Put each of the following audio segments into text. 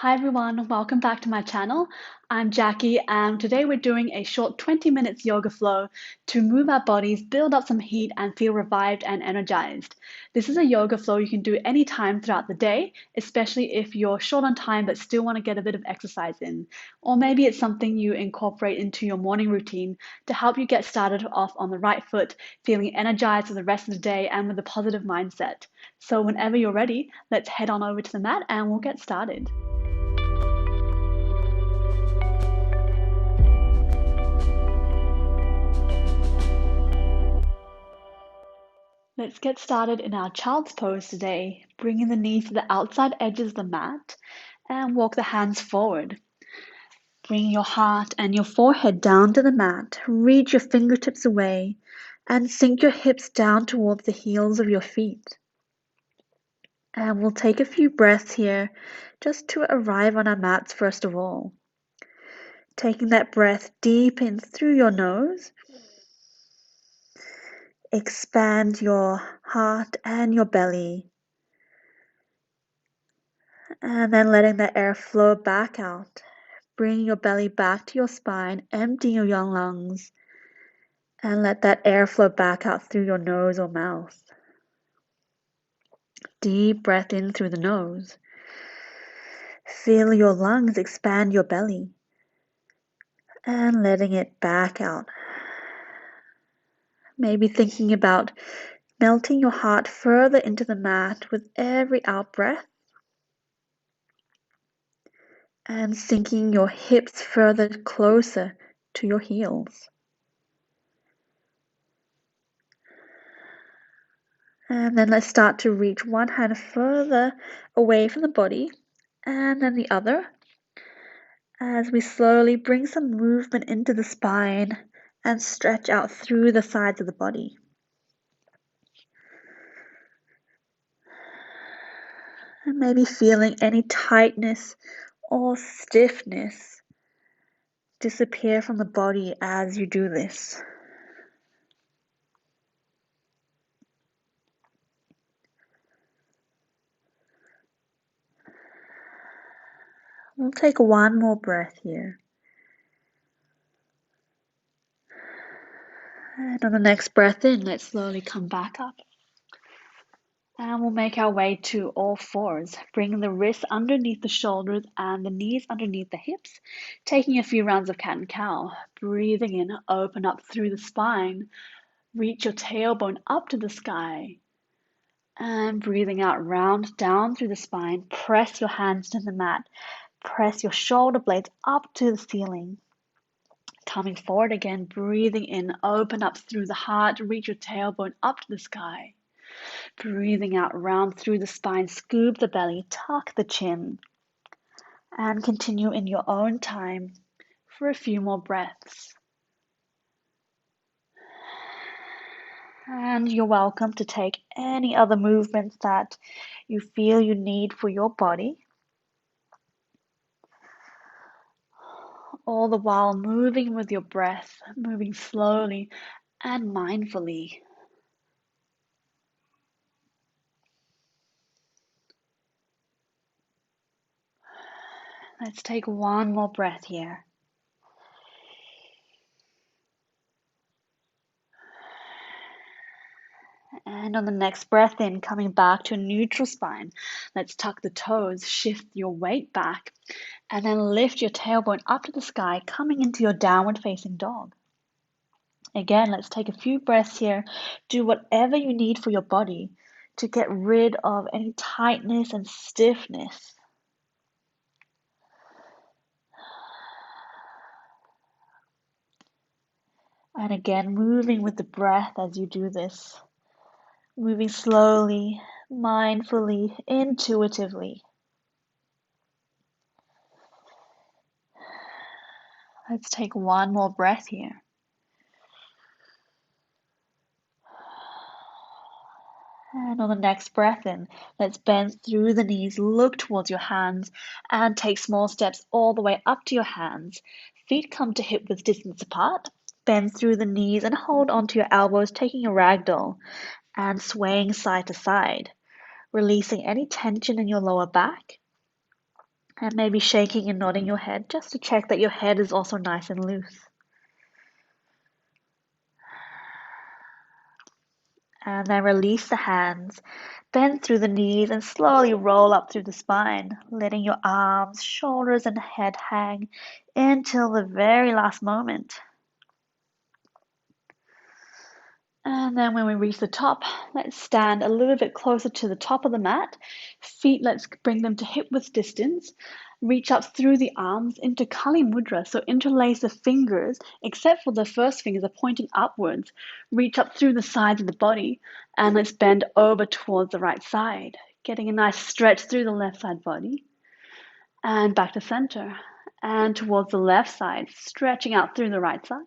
Hi everyone, welcome back to my channel. I'm Jacqui and today we're doing a short 20 minutes yoga flow to move our bodies, build up some heat and feel revived and energized. This is a yoga flow you can do anytime throughout the day, especially if you're short on time but still want to get a bit of exercise in. Or maybe it's something you incorporate into your morning routine to help you get started off on the right foot, feeling energized for the rest of the day and with a positive mindset. So whenever you're ready, let's head on over to the mat and we'll get started. Let's get started in our child's pose today, bringing the knees to the outside edges of the mat and walk the hands forward. Bring your heart and your forehead down to the mat, reach your fingertips away and sink your hips down towards the heels of your feet. And we'll take a few breaths here just to arrive on our mats first of all. Taking that breath deep in through your nose. Expand your heart and your belly. And then letting that air flow back out. Bring your belly back to your spine, empty your young lungs, and let that air flow back out through your nose or mouth. Deep breath in through the nose. Feel your lungs expand your belly, and letting it back out. Maybe thinking about melting your heart further into the mat with every out breath. And sinking your hips further closer to your heels. And then let's start to reach one hand further away from the body and then the other as we slowly bring some movement into the spine and stretch out through the sides of the body. And maybe feeling any tightness or stiffness disappear from the body as you do this. We'll take one more breath here. And on the next breath in, let's slowly come back up. And we'll make our way to all fours, bringing the wrists underneath the shoulders and the knees underneath the hips, taking a few rounds of cat and cow. Breathing in, open up through the spine, reach your tailbone up to the sky. And breathing out, round down through the spine, press your hands to the mat, press your shoulder blades up to the ceiling. Coming forward again, breathing in, open up through the heart, reach your tailbone up to the sky. Breathing out, round through the spine, scoop the belly, tuck the chin, and continue in your own time for a few more breaths. And you're welcome to take any other movements that you feel you need for your body, all the while moving with your breath, moving slowly and mindfully. Let's take one more breath here. And on the next breath in, coming back to a neutral spine, let's tuck the toes, shift your weight back, and then lift your tailbone up to the sky, coming into your downward facing dog. Again, let's take a few breaths here. Do whatever you need for your body to get rid of any tightness and stiffness. And again, moving with the breath as you do this. Moving slowly, mindfully, intuitively. Let's take one more breath here. And on the next breath in, let's bend through the knees, look towards your hands, and take small steps all the way up to your hands. Feet come to hip width distance apart. Bend through the knees and hold onto your elbows, taking a ragdoll and swaying side to side, releasing any tension in your lower back. And maybe shaking and nodding your head just to check that your head is also nice and loose. And then release the hands, bend through the knees and slowly roll up through the spine, letting your arms, shoulders and head hang until the very last moment. And then when we reach the top, let's stand a little bit closer to the top of the mat. Feet, let's bring them to hip width distance. Reach up through the arms into Kali Mudra. So interlace the fingers, except for the first fingers are pointing upwards. Reach up through the sides of the body. And let's bend over towards the right side, getting a nice stretch through the left side body. And back to center. And towards the left side, stretching out through the right side.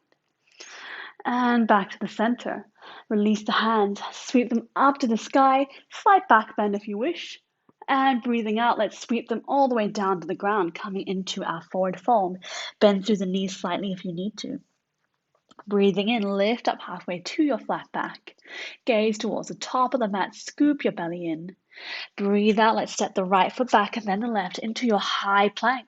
And back to the center. Release the hands, sweep them up to the sky, slight back bend if you wish. And breathing out, let's sweep them all the way down to the ground, coming into our forward fold. Bend through the knees slightly if you need to. Breathing in, lift up halfway to your flat back. Gaze towards the top of the mat, scoop your belly in. Breathe out, let's step the right foot back and then the left into your high plank.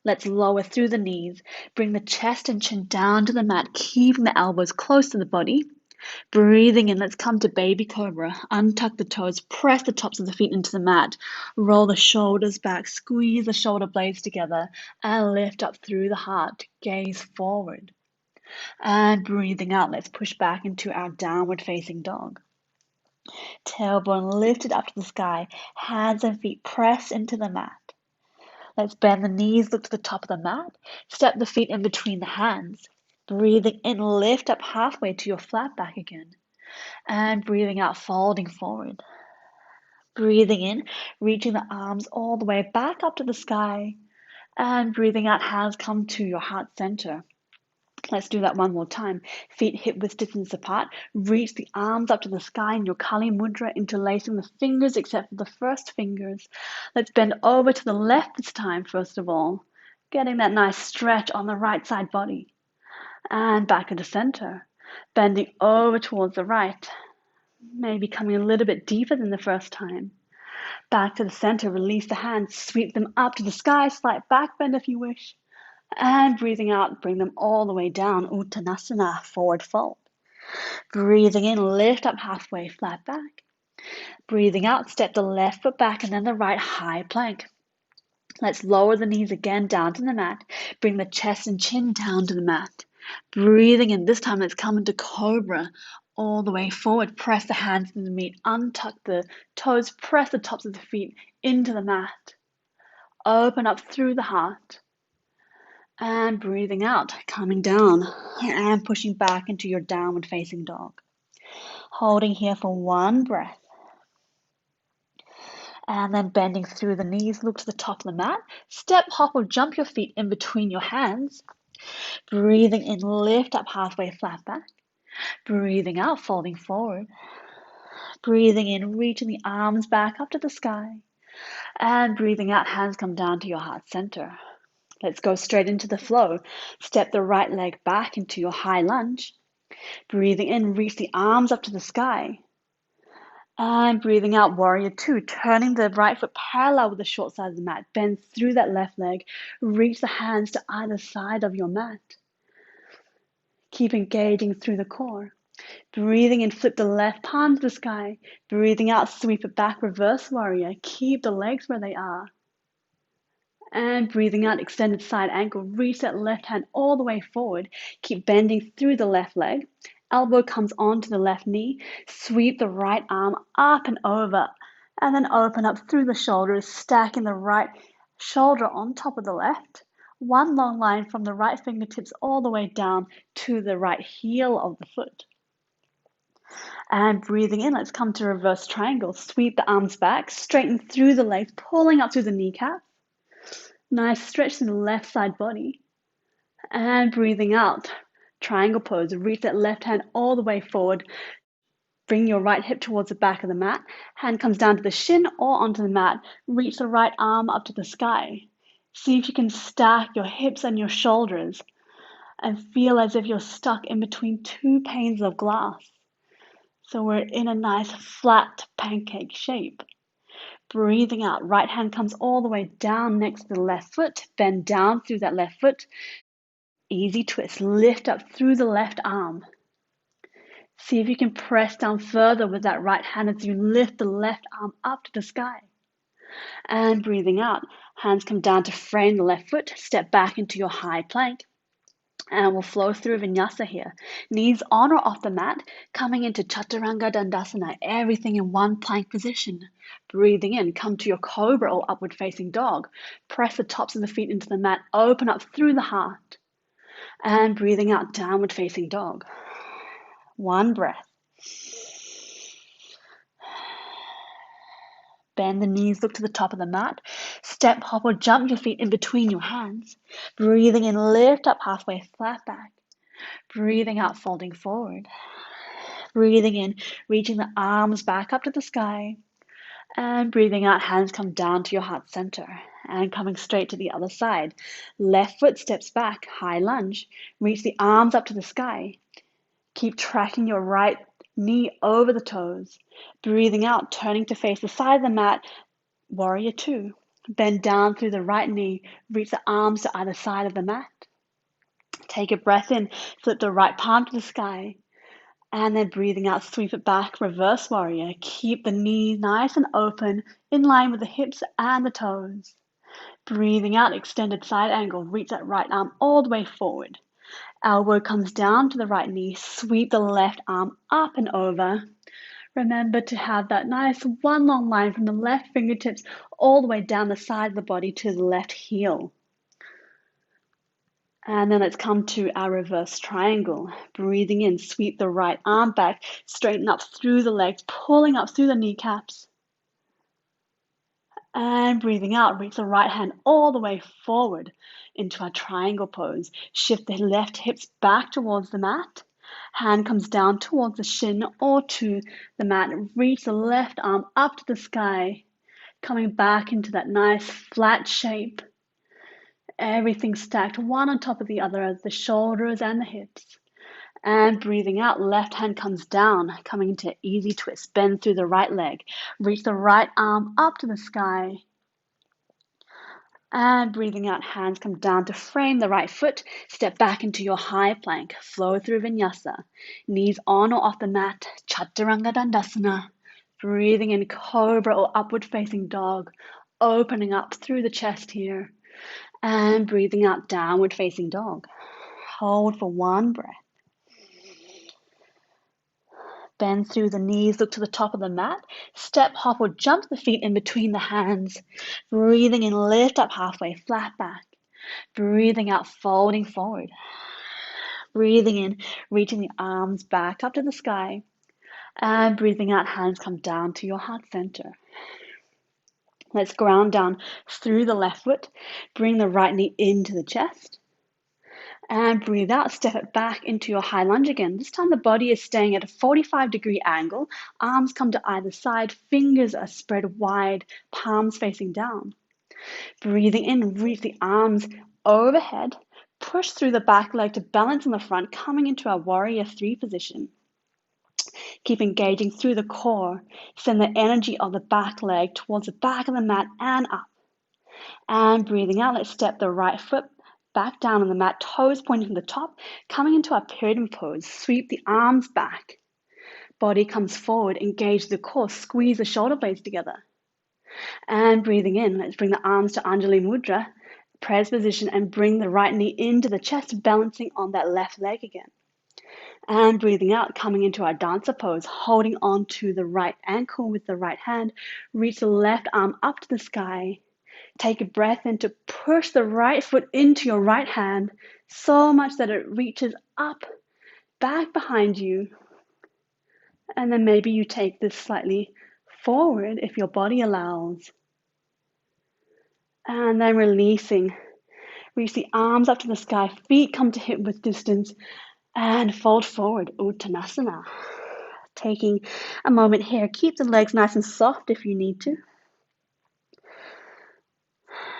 Let's lower through the knees. Bring the chest and chin down to the mat, keeping the elbows close to the body. Breathing in, let's come to baby cobra. Untuck the toes, press the tops of the feet into the mat. Roll the shoulders back, squeeze the shoulder blades together, and lift up through the heart. Gaze forward. And breathing out, let's push back into our downward facing dog. Tailbone lifted up to the sky, hands and feet press into the mat. Let's bend the knees, look to the top of the mat. Step the feet in between the hands. Breathing in, lift up halfway to your flat back again. And breathing out, folding forward. Breathing in, reaching the arms all the way back up to the sky. And breathing out, hands come to your heart center. Let's do that one more time. Feet hip width distance apart. Reach the arms up to the sky in your Kali Mudra, interlacing the fingers except for the first fingers. Let's bend over to the left this time, first of all. Getting that nice stretch on the right side body. And back into center. Bending over towards the right. Maybe coming a little bit deeper than the first time. Back to the center. Release the hands. Sweep them up to the sky. Slight back bend if you wish. And breathing out, bring them all the way down, Uttanasana, forward fold. Breathing in, lift up halfway, flat back. Breathing out, step the left foot back and then the right high plank. Let's lower the knees again down to the mat. Bring the chest and chin down to the mat. Breathing in, this time let's come into cobra. All the way forward, press the hands to the meat, untuck the toes, press the tops of the feet into the mat. Open up through the heart. And breathing out, coming down and pushing back into your downward facing dog. Holding here for one breath. And then bending through the knees, look to the top of the mat. Step, hop, or jump your feet in between your hands. Breathing in, lift up halfway, flat back. Breathing out, folding forward. Breathing in, reaching the arms back up to the sky. And breathing out, hands come down to your heart center. Let's go straight into the flow. Step the right leg back into your high lunge. Breathing in, reach the arms up to the sky. And breathing out, warrior two, turning the right foot parallel with the short side of the mat. Bend through that left leg. Reach the hands to either side of your mat. Keep engaging through the core. Breathing in, flip the left palm to the sky. Breathing out, sweep it back, reverse warrior. Keep the legs where they are. And breathing out, extended side ankle. Reach that left hand all the way forward. Keep bending through the left leg. Elbow comes onto the left knee. Sweep the right arm up and over. And then open up through the shoulders, stacking the right shoulder on top of the left. One long line from the right fingertips all the way down to the right heel of the foot. And breathing in, let's come to reverse triangle. Sweep the arms back, straighten through the legs, pulling up through the kneecap. Nice stretch through the left side body. And breathing out, triangle pose. Reach that left hand all the way forward. Bring your right hip towards the back of the mat. Hand comes down to the shin or onto the mat. Reach the right arm up to the sky. See if you can stack your hips and your shoulders and feel as if you're stuck in between two panes of glass. So we're in a nice flat pancake shape. Breathing out, right hand comes all the way down next to the left foot. Bend down through that left foot. Easy twist, lift up through the left arm. See if you can press down further with that right hand as you lift the left arm up to the sky. And breathing out, hands come down to frame the left foot. Step back into your high plank. And we'll flow through vinyasa here. Knees on or off the mat, coming into chaturanga dandasana, everything in one plank position. Breathing in, come to your cobra or upward facing dog. Press the tops of the feet into the mat, open up through the heart. And breathing out, downward facing dog. One breath. Bend the knees, look to the top of the mat. Step, hop, or jump your feet in between your hands. Breathing in, lift up halfway, flat back. Breathing out, folding forward. Breathing in, reaching the arms back up to the sky. And breathing out, hands come down to your heart center. And coming straight to the other side. Left foot steps back, high lunge. Reach the arms up to the sky. Keep tracking your right knee over the toes. Breathing out, turning to face the side of the mat, warrior two. Bend down through the right knee, reach the arms to either side of the mat. Take a breath in, flip the right palm to the sky. And then breathing out, sweep it back, reverse warrior. Keep the knee nice and open, in line with the hips and the toes. Breathing out, extended side angle, reach that right arm all the way forward. Elbow comes down to the right knee, sweep the left arm up and over. Remember to have that nice one long line from the left fingertips all the way down the side of the body to the left heel. And then let's come to our reverse triangle. Breathing in, sweep the right arm back, straighten up through the legs, pulling up through the kneecaps. And breathing out, reach the right hand all the way forward into our triangle pose. Shift the left hips back towards the mat. Hand comes down towards the shin or to the mat. Reach the left arm up to the sky, coming back into that nice flat shape. Everything stacked one on top of the other as the shoulders and the hips. And breathing out, left hand comes down, coming into easy twist. Bend through the right leg. Reach the right arm up to the sky. And breathing out, hands come down to frame the right foot. Step back into your high plank. Flow through vinyasa. Knees on or off the mat. Chaturanga dandasana. Breathing in, cobra or upward facing dog. Opening up through the chest here. And breathing out, downward facing dog. Hold for one breath. Bend through the knees, look to the top of the mat. Step, hop, or jump the feet in between the hands. Breathing in, lift up halfway, flat back. Breathing out, folding forward. Breathing in, reaching the arms back up to the sky. And breathing out, hands come down to your heart center. Let's ground down through the left foot. Bring the right knee into the chest. And breathe out, step it back into your high lunge again. This time the body is staying at a 45-degree angle. Arms come to either side, fingers are spread wide, palms facing down. Breathing in, reach the arms overhead. Push through the back leg to balance in the front, coming into our warrior three position. Keep engaging through the core. Send the energy of the back leg towards the back of the mat and up. And breathing out, let's step the right foot back down on the mat, toes pointing to the top, coming into our pyramid pose. Sweep the arms back. Body comes forward, engage the core, squeeze the shoulder blades together. And breathing in, let's bring the arms to Anjali Mudra, prayers position, and bring the right knee into the chest, balancing on that left leg again. And breathing out, coming into our dancer pose, holding on to the right ankle with the right hand. Reach the left arm up to the sky. Take a breath in to push the right foot into your right hand so much that it reaches up, back behind you. And then maybe you take this slightly forward if your body allows. And then releasing. Reach the arms up to the sky, feet come to hip width distance, and fold forward, Uttanasana. Taking a moment here, keep the legs nice and soft if you need to.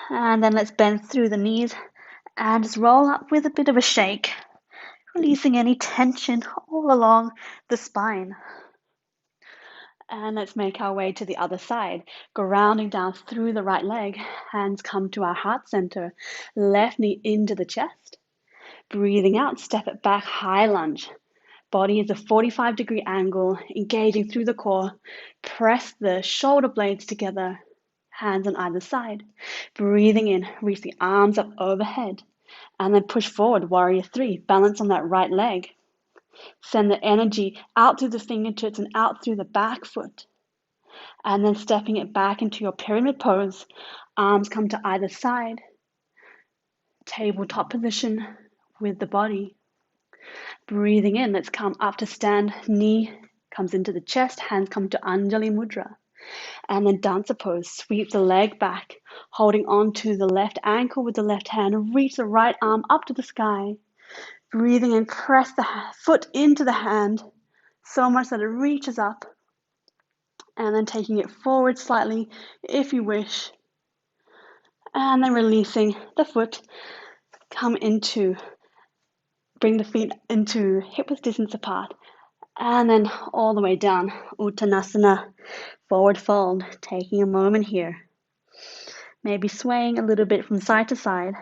And then let's bend through the knees and just roll up with a bit of a shake, releasing any tension all along the spine. And let's make our way to the other side, grounding down through the right leg. Hands come to our heart center, left knee into the chest. Breathing out, step it back, high lunge. Body is a 45-degree angle, engaging through the core. Press the shoulder blades together, hands on either side. Breathing in, reach the arms up overhead. And then push forward, warrior three. Balance on that right leg. Send the energy out through the fingertips and out through the back foot. And then stepping it back into your pyramid pose. Arms come to either side. Tabletop position with the body. Breathing in, let's come up to stand. Knee comes into the chest, hands come to Anjali Mudra. And then dancer pose, sweep the leg back, holding on to the left ankle with the left hand. Reach the right arm up to the sky. Breathing in, press the foot into the hand, so much that it reaches up. And then taking it forward slightly if you wish. And then releasing the foot, bring the feet into hip width distance apart. And then all the way down, Uttanasana, forward fold, taking a moment here. Maybe swaying a little bit from side to side.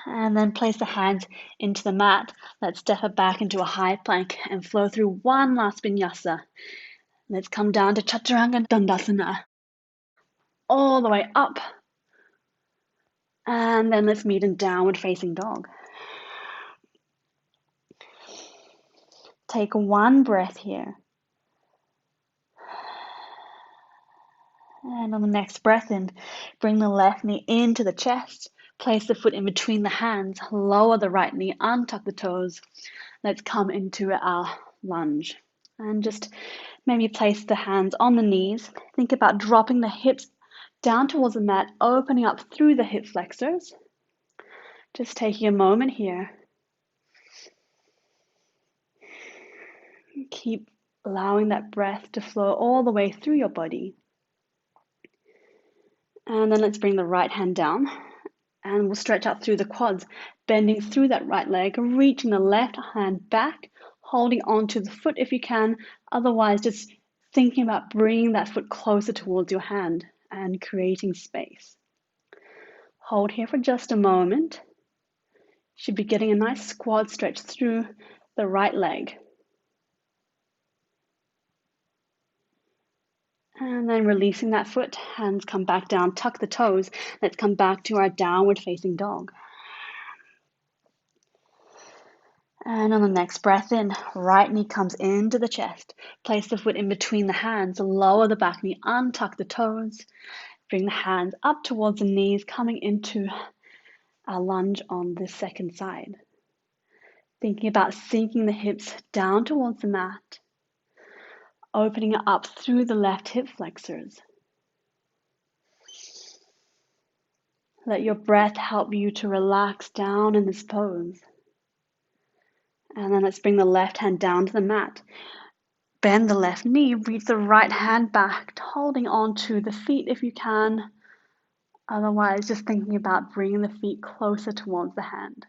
And then place the hands into the mat. Let's step it back into a high plank and flow through one last vinyasa. Let's come down to Chaturanga Dandasana. All the way up. And then let's meet in downward facing dog. Take one breath here. And on the next breath in, bring the left knee into the chest. Place the foot in between the hands. Lower the right knee, untuck the toes. Let's come into our lunge. And just maybe place the hands on the knees. Think about dropping the hips down towards the mat, opening up through the hip flexors. Just taking a moment here. Keep allowing that breath to flow all the way through your body. And then let's bring the right hand down and we'll stretch out through the quads, bending through that right leg, reaching the left hand back, holding onto the foot if you can. Otherwise, just thinking about bringing that foot closer towards your hand and creating space. Hold here for just a moment. Should be getting a nice quad stretch through the right leg. And then releasing that foot, hands come back down, tuck the toes. Let's come back to our downward facing dog. And on the next breath in, right knee comes into the chest. Place the foot in between the hands, lower the back knee, untuck the toes. Bring the hands up towards the knees, coming into our lunge on the second side. Thinking about sinking the hips down towards the mat. Opening it up through the left hip flexors. Let your breath help you to relax down in this pose. And then let's bring the left hand down to the mat. Bend the left knee, reach the right hand back, holding on to the feet if you can. Otherwise, just thinking about bringing the feet closer towards the hand.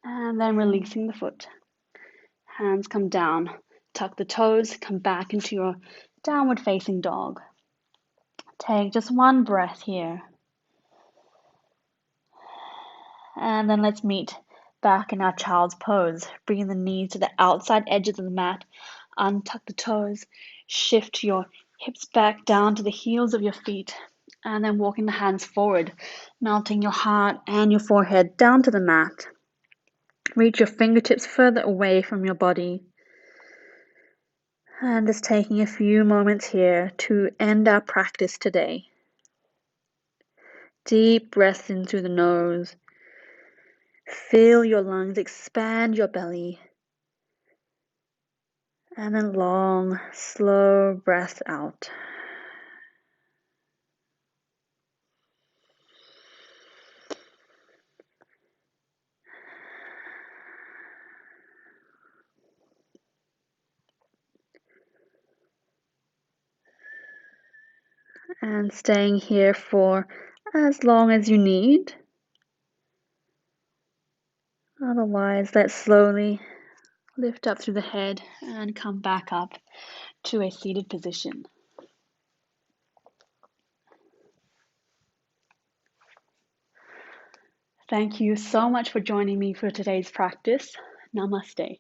And then releasing the foot. Hands come down, tuck the toes, come back into your downward facing dog. Take just one breath here. And then let's meet back in our child's pose. Bring the knees to the outside edges of the mat. Untuck the toes. Shift your hips back down to the heels of your feet. And then walking the hands forward, melting your heart and your forehead down to the mat. Reach your fingertips further away from your body. And just taking a few moments here to end our practice today. Deep breaths in through the nose. Fill your lungs, expand your belly. And then long, slow breath out. And staying here for as long as you need. Otherwise, let's slowly lift up through the head and come back up to a seated position. Thank you so much for joining me for today's practice. Namaste.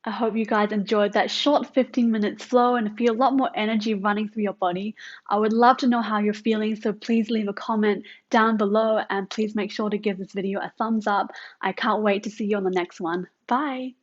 I hope you guys enjoyed that short 15 minutes flow and feel a lot more energy running through your body. I would love to know how you're feeling, so please leave a comment down below and please make sure to give this video a thumbs up. I can't wait to see you on the next one. Bye.